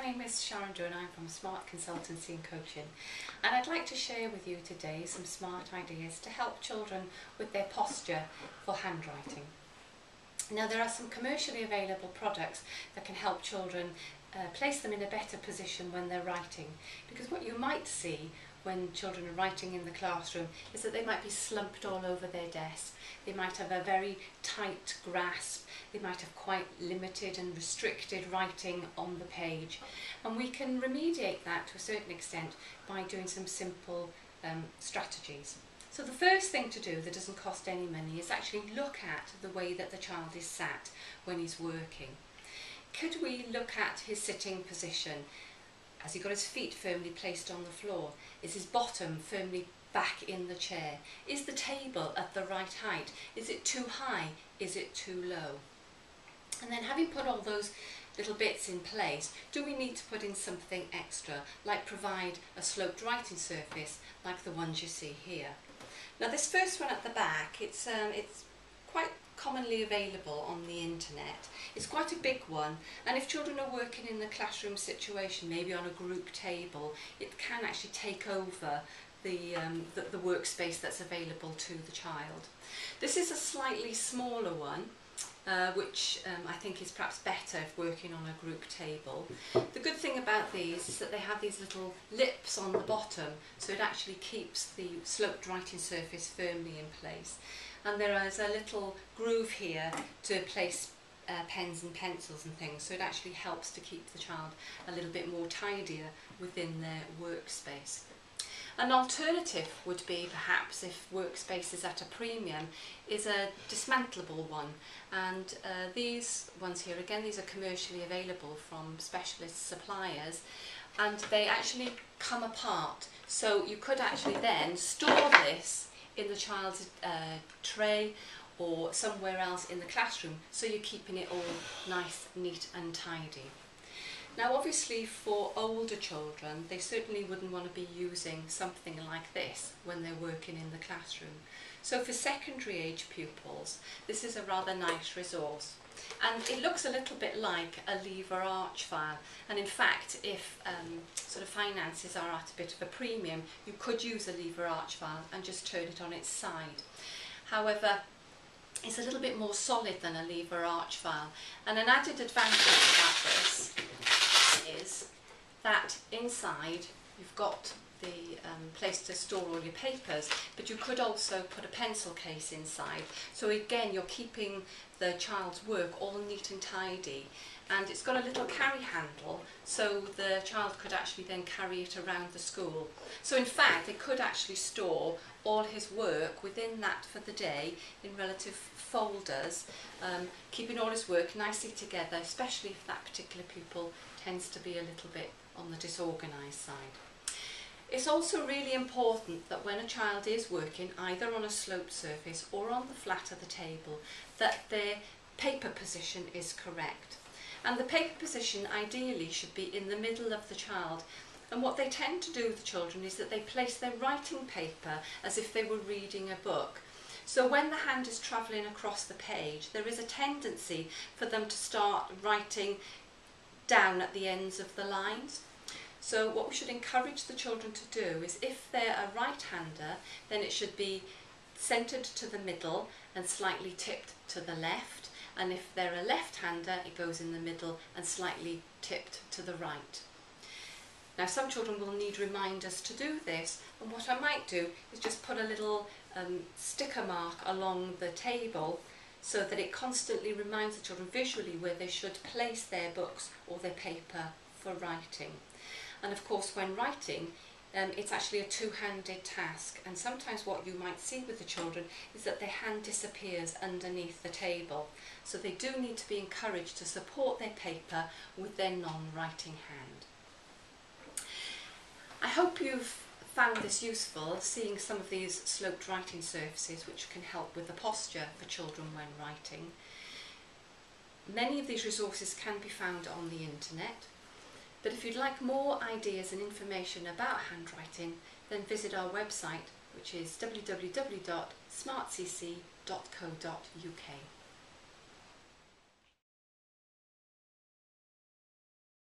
name is Sharon Dunn. I'm from Smart Consultancy and Coaching, and I'd like to share with you today some smart ideas to help children with their posture for handwriting. Now, there are some commercially available products that can help children place them in a better position when they're writing, because what you might see when children are writing in the classroom is that they might be slumped all over their desk. They might have a very tight grasp. They might have quite limited and restricted writing on the page. And we can remediate that to a certain extent by doing some simple strategies. So the first thing to do that doesn't cost any money is actually look at the way that the child is sat when he's working. Could we look at his sitting position? Has he got his feet firmly placed on the floor? Is his bottom firmly back in the chair? Is the table at the right height? Is it too high? Is it too low? And then, having put all those little bits in place, do we need to put in something extra, like provide a sloped writing surface like the ones you see here? Now, this first one at the back, it's quite commonly available on the internet. It's quite a big one, and if children are working in the classroom situation, maybe on a group table, it can actually take over the workspace that's available to the child. This is a slightly smaller one, which I think is perhaps better if working on a group table. The good thing about these is that they have these little lips on the bottom, so it actually keeps the sloped writing surface firmly in place. And there is a little groove here to place pens and pencils and things, so it actually helps to keep the child a little bit more tidier within their workspace. An alternative would be, perhaps, if workspace is at a premium, is a dismantleable one. And these ones here, again, these are commercially available from specialist suppliers, and they actually come apart. So you could actually then store this in the child's tray or somewhere else in the classroom, so you're keeping it all nice, neat and tidy. Now, obviously, for older children, they certainly wouldn't want to be using something like this when they're working in the classroom. So for secondary age pupils, this is a rather nice resource. And it looks a little bit like a lever arch file. And in fact, if sort of finances are at a bit of a premium, you could use a lever arch file and just turn it on its side. However, it's a little bit more solid than a lever arch file. And an added advantage about this is that inside you've got the place to store all your papers, but you could also put a pencil case inside. So again, you're keeping the child's work all neat and tidy, and it's got a little carry handle, so the child could actually then carry it around the school. So in fact, they could actually store all his work within that for the day in relative folders, keeping all his work nicely together, especially if that particular pupil tends to be a little bit on the disorganised side. It's also really important that when a child is working either on a sloped surface or on the flat of the table, that their paper position is correct. And the paper position ideally should be in the middle of the child. And what they tend to do with the children is that they place their writing paper as if they were reading a book. So when the hand is travelling across the page, there is a tendency for them to start writing down at the ends of the lines. So what we should encourage the children to do is, if they're a right-hander, then it should be centred to the middle and slightly tipped to the left. And if they're a left-hander, it goes in the middle and slightly tipped to the right. Now, some children will need reminders to do this, and what I might do is just put a little sticker mark along the table so that it constantly reminds the children visually where they should place their books or their paper for writing. And of course, when writing, it's actually a two-handed task, and sometimes what you might see with the children is that their hand disappears underneath the table. So they do need to be encouraged to support their paper with their non-writing hand. I hope you've found this useful, seeing some of these sloped writing surfaces which can help with the posture for children when writing. Many of these resources can be found on the internet, but if you'd like more ideas and information about handwriting, then visit our website, which is www.smartcc.co.uk.